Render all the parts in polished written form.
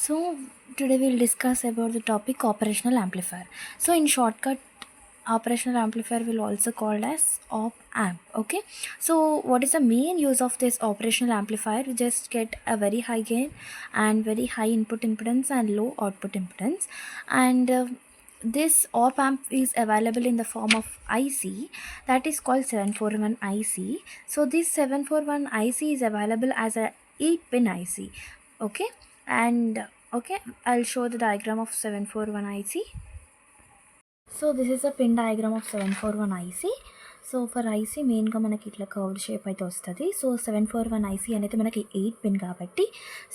So today we'll discuss about the topic operational amplifier. So in shortcut, operational amplifier will also called as op amp. Okay. So what is the main use of this operational amplifier? We just get a very high gain and very high input impedance and low output impedance. And this op amp is available in the form of IC, that is called 741 IC. So this 741 IC is available as a 8-pin IC. Okay. And okay, I'll show the diagram of 741 IC. So this is a pin diagram of 741 IC. So for IC మెయిన్గా మనకి ఇట్లా curved shape అయితే వస్తుంది. So 741 IC అనేది మనకి 8 pin కాబట్టి,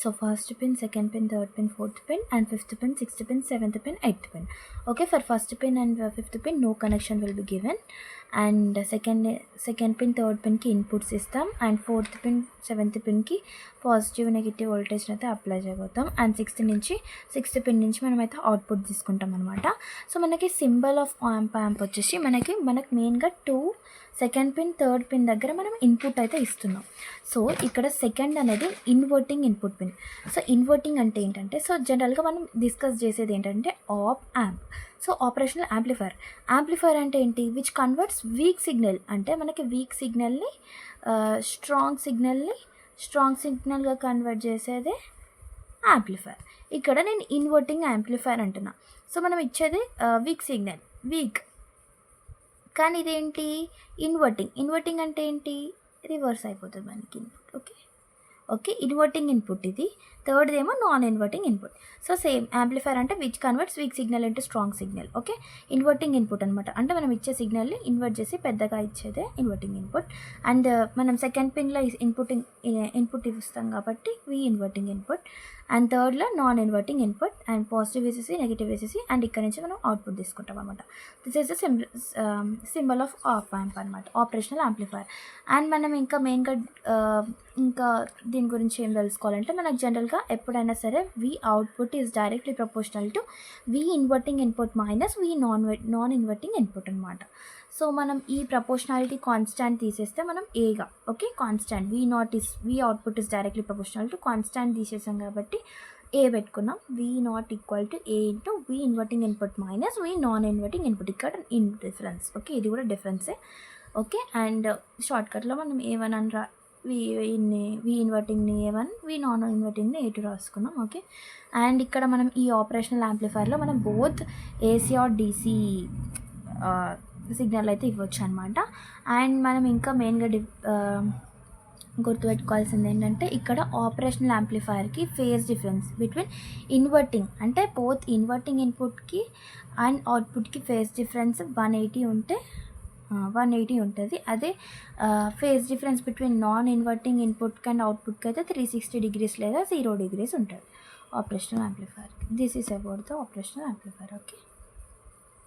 so first pin, second pin, third pin, fourth pin and fifth pin, sixth pin, seventh pin, eighth pin. Okay, for first pin and fifth pin no connection will be given. And second pin, third పిన్కి inputs ఇస్తాం. And fourth pin, seventh పిన్కి positive negative వోల్టేజ్ని అయితే apply చేయబోతాం. And sixth pin నుంచి మనమైతే output తీసుకుంటాం అనమాట. సో మనకి సింబల్ ఆఫ్ యాంప్ వచ్చేసి మనకి మెయిన్గా సెకండ్ పిన్, థర్డ్ పిన్ దగ్గర మనం ఇన్పుట్ అయితే ఇస్తున్నాం. సో ఇక్కడ సెకండ్ అనేది inverting input pin. So inverting అంటే ఏంటంటే, సో జనరల్గా మనం డిస్కస్ చేసేది ఏంటంటే op amp. So operational amplifier అంటే ఏంటి? విచ్ కన్వర్ట్స్ వీక్ సిగ్నల్, అంటే మనకి వీక్ సిగ్నల్ని స్ట్రాంగ్ సిగ్నల్గా కన్వర్ట్ చేసేదే యాంప్లిఫైర్. ఇక్కడ నేను ఇన్వర్టింగ్ యాంప్లిఫైర్ అంటున్నా. సో మనం ఇచ్చేది వీక్ సిగ్నల్, కానీ ఇదేంటి? ఇన్వర్టింగ్ అంటే ఏంటి? రివర్స్ అయిపోతుంది మనకి ఇన్పుట్. ఓకే, ఇన్వర్టింగ్ ఇన్పుట్ ఇది. థర్డ్ ఏమో non inverting input. So same amplifier అంటే which converts weak signal into strong signal. Okay, inverting input అనమాట. అంటే మనం ఇచ్చే సిగ్నల్ని ఇన్వర్ట్ చేసి పెద్దగా ఇచ్చేదే ఇన్వర్టింగ్ ఇన్పుట్. అండ్ మనం సెకండ్ పిన్లో ఇన్పుట్ ఇస్తాం కాబట్టి వి ఇన్వర్టింగ్ ఇన్పుట్. అండ్ థర్డ్లో non inverting input. And positive వేసేసి నెగిటివ్ వేసేసి అండ్ ఇక్కడ నుంచి మనం అవుట్పుట్ తీసుకుంటాం అనమాట. This is the symbol of op amp అనమాట, ఆపరేషనల్ యాంప్లిఫైర్. అండ్ మనం ఇంకా మెయిన్గా ఇంకా దీని గురించి ఏం తెలుసుకోవాలంటే, మనకు జనరల్గా ఎప్పుడైనా సరే V output is directly proportional to V inverting input minus V non inverting input అనమాట. సో మనం ఈ ప్రపోర్షనాలిటీ కాన్స్టాంట్ తీసేస్తే మనం ఏగా, okay, constant V output is directly proportional to constant తీసేసాం కాబట్టి ఏ పెట్టుకున్నాం. V not equal to A into V inverting input minus V non inverting input. ఇక్కడ డిఫరెన్స్. ఓకే, ఇది కూడా డిఫరెన్సే. ఓకే, అండ్ షార్ట్కట్లో మనం ఏ1 అని వి ఇన్వర్టింగ్ని ఏ1, వి నాన్ ఇన్వర్టింగ్ని ఏ2 రాసుకున్నాం. ఓకే, అండ్ ఇక్కడ మనం ఈ ఆపరేషనల్ యాంప్లిఫైర్లో మనం both AC or DC signal అయితే ఇవ్వచ్చు అనమాట. అండ్ మనం ఇంకా మెయిన్గా గుర్తుపెట్టుకోవాల్సింది ఏంటంటే, ఇక్కడ ఆపరేషనల్ యాంప్లిఫైర్కి ఫేజ్ డిఫరెన్స్ బిట్వీన్ ఇన్వర్టింగ్, అంటే బోత్ ఇన్వర్టింగ్ ఇన్పుట్కి అండ్ అవుట్పుట్కి ఫేజ్ డిఫరెన్స్ 180 ఉంటే 180 ఉంటుంది. అదే phase difference between non inverting ఇన్పుట్కి అండ్ అవుట్పుట్కి అయితే 360 degrees లేదా 0 degrees ఉంటుంది ఆపరేషనల్ యాంప్లిఫైర్కి. This is about the operational amplifier. Okay.